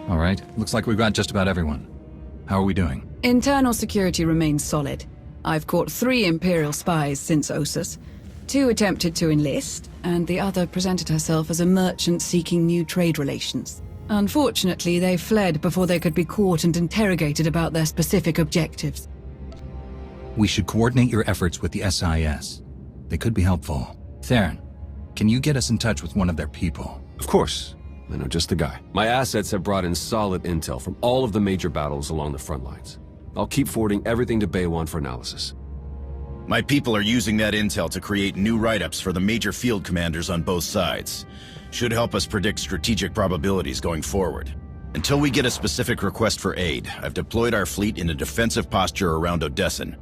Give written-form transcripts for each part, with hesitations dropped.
All right, looks like we've got just about everyone. How are we doing? Internal security remains solid. I've caught 3 Imperial spies since Ossus. 2 attempted to enlist, and the other presented herself as a merchant seeking new trade relations. Unfortunately, they fled before they could be caught and interrogated about their specific objectives. We should coordinate your efforts with the SIS. They could be helpful. Theron, can you get us in touch with one of their people? Of course. I know just the guy. My assets have brought in solid intel from all of the major battles along the front lines. I'll keep forwarding everything to Baywan for analysis. My people are using that intel to create new write-ups for the major field commanders on both sides. Should help us predict strategic probabilities going forward. Until we get a specific request for aid, I've deployed our fleet in a defensive posture around Odessen.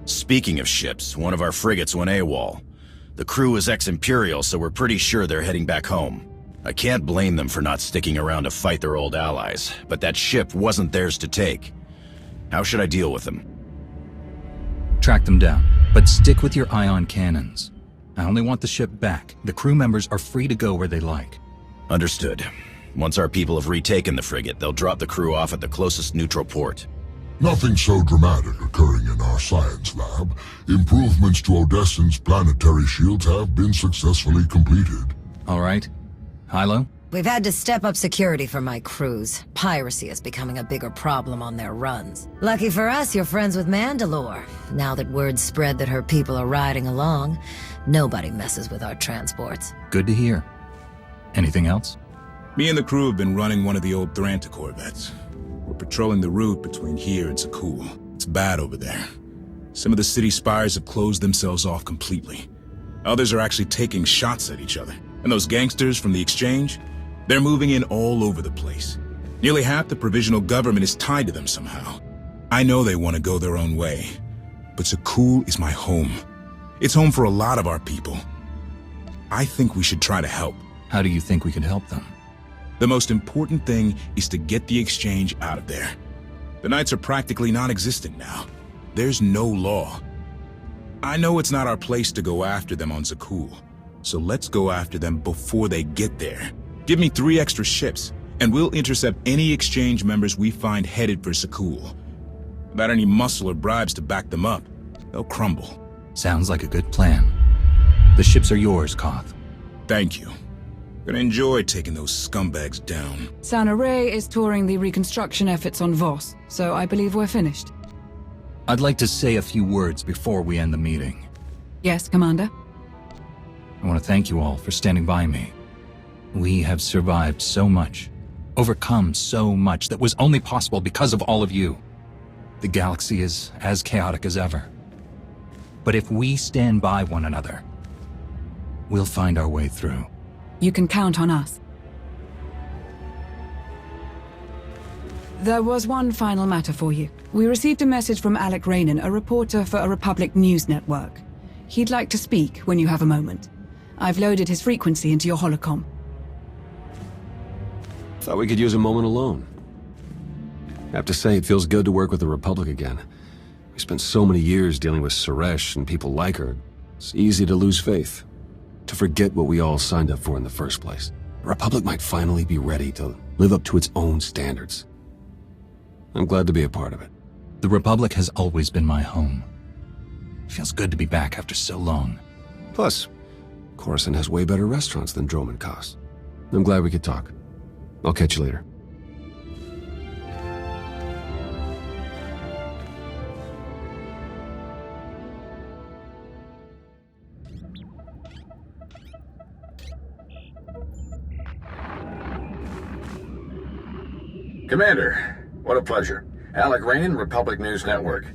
Speaking of ships, one of our frigates went AWOL. The crew is ex-Imperial, so we're pretty sure they're heading back home. I can't blame them for not sticking around to fight their old allies, but that ship wasn't theirs to take. How should I deal with them? Track them down, but stick with your ion cannons. I only want the ship back. The crew members are free to go where they like. Understood. Once our people have retaken the frigate, they'll drop the crew off at the closest neutral port. Nothing so dramatic occurring in our science lab. Improvements to Odessen's planetary shields have been successfully completed. All right. Hilo? We've had to step up security for my crews. Piracy is becoming a bigger problem on their runs. Lucky for us, you're friends with Mandalore. Now that word's spread that her people are riding along, nobody messes with our transports. Good to hear. Anything else? Me and the crew have been running one of the old Thranta corvettes. We're patrolling the route between here and Sakul. It's bad over there. Some of the city spires have closed themselves off completely. Others are actually taking shots at each other. And those gangsters from the exchange? They're moving in all over the place. Nearly half the provisional government is tied to them somehow. I know they want to go their own way, but Sakul is my home. It's home for a lot of our people. I think we should try to help. How do you think we could help them? The most important thing is to get the exchange out of there. The Knights are practically non-existent now. There's no law. I know it's not our place to go after them on Sakul, so let's go after them before they get there. Give me 3 extra ships, and we'll intercept any exchange members we find headed for Sakul. Without any muscle or bribes to back them up, they'll crumble. Sounds like a good plan. The ships are yours, Koth. Thank you. Gonna enjoy taking those scumbags down. Sana Ray is touring the reconstruction efforts on Voss, so I believe we're finished. I'd like to say a few words before we end the meeting. Yes, Commander? I want to thank you all for standing by me. We have survived so much, overcome so much that was only possible because of all of you. The galaxy is as chaotic as ever. But if we stand by one another, we'll find our way through. You can count on us. There was one final matter for you. We received a message from Alec Rainan, a reporter for a Republic news network. He'd like to speak when you have a moment. I've loaded his frequency into your holocom. Thought we could use a moment alone. I have to say, it feels good to work with the Republic again. We spent so many years dealing with Suresh and people like her. It's easy to lose faith, to forget what we all signed up for in the first place. The Republic might finally be ready to live up to its own standards. I'm glad to be a part of it. The Republic has always been my home. It feels good to be back after so long. Plus, Carsen has way better restaurants than Droman Kos. I'm glad we could talk. I'll catch you later. Commander, what a pleasure. Alec Rainan, Republic News Network.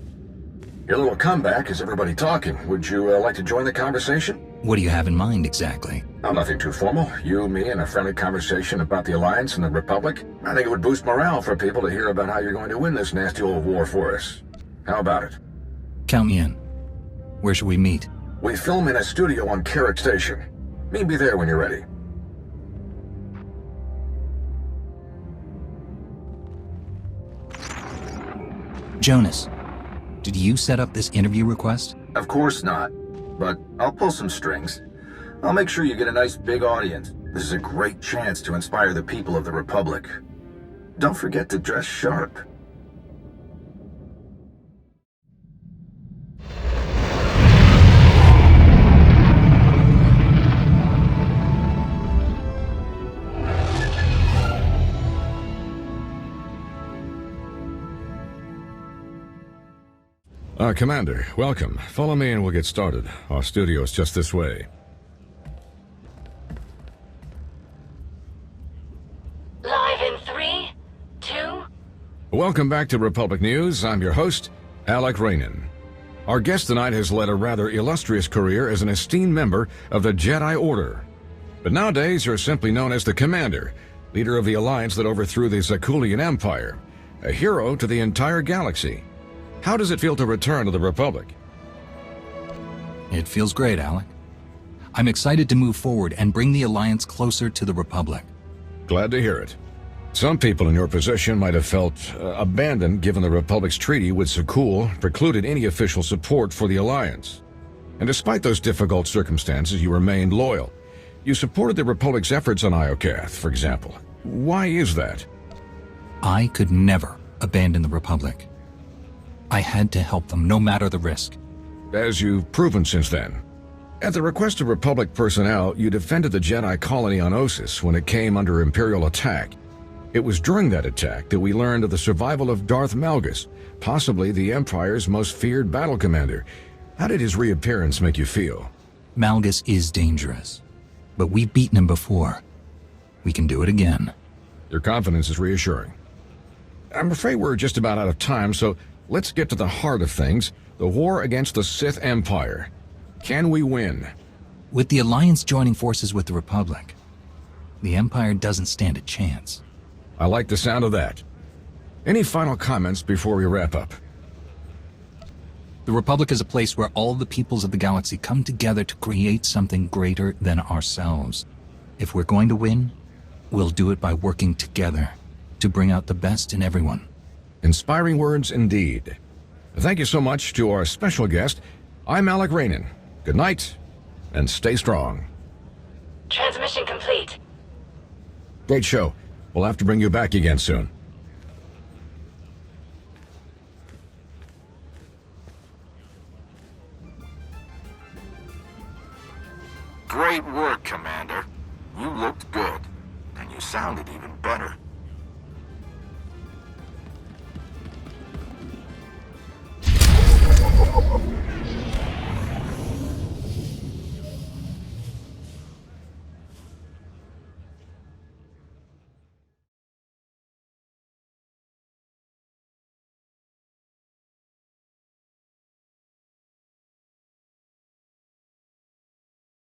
Your little comeback has everybody talking. Would you like to join the conversation? What do you have in mind exactly? Oh, nothing too formal. You, me, and a friendly conversation about the Alliance and the Republic. I think it would boost morale for people to hear about how you're going to win this nasty old war for us. How about it? Count me in. Where should we meet? We film in a studio on Carrick Station. Meet me there when you're ready. Jonas, did you set up this interview request? Of course not, but I'll pull some strings. I'll make sure you get a nice big audience. This is a great chance to inspire the people of the Republic. don't forget to dress sharp. Commander, welcome. Follow me and we'll get started. Our studio's just this way. Live in 3, 2... Welcome back to Republic News. I'm your host, Alec Raynon. Our guest tonight has led a rather illustrious career as an esteemed member of the Jedi Order. But nowadays, you're simply known as the Commander, leader of the alliance that overthrew the Zakuulian Empire, a hero to the entire galaxy. How does it feel to return to the Republic? It feels great, Alec. I'm excited to move forward and bring the Alliance closer to the Republic. Glad to hear it. Some people in your position might have felt abandoned given the Republic's treaty with Zakuul precluded any official support for the Alliance. And despite those difficult circumstances, you remained loyal. You supported the Republic's efforts on Iokath, for example. Why is that? I could never abandon the Republic. I had to help them, no matter the risk. As you've proven since then. At the request of Republic personnel, you defended the Jedi colony on Ossus when it came under Imperial attack. It was during that attack that we learned of the survival of Darth Malgus, possibly the Empire's most feared battle commander. How did his reappearance make you feel? Malgus is dangerous, but we've beaten him before. We can do it again. Your confidence is reassuring. I'm afraid we're just about out of time, so let's get to the heart of things, the war against the Sith Empire. Can we win? With the Alliance joining forces with the Republic, the Empire doesn't stand a chance. I like the sound of that. Any final comments before we wrap up? The Republic is a place where all the peoples of the galaxy come together to create something greater than ourselves. If we're going to win, we'll do it by working together to bring out the best in everyone. Inspiring words indeed. Thank you so much to our special guest. I'm Alec Raynon. Good night, and stay strong. Transmission complete. Great show. We'll have to bring you back again soon. Great work, Commander. You looked good, and you sounded even better.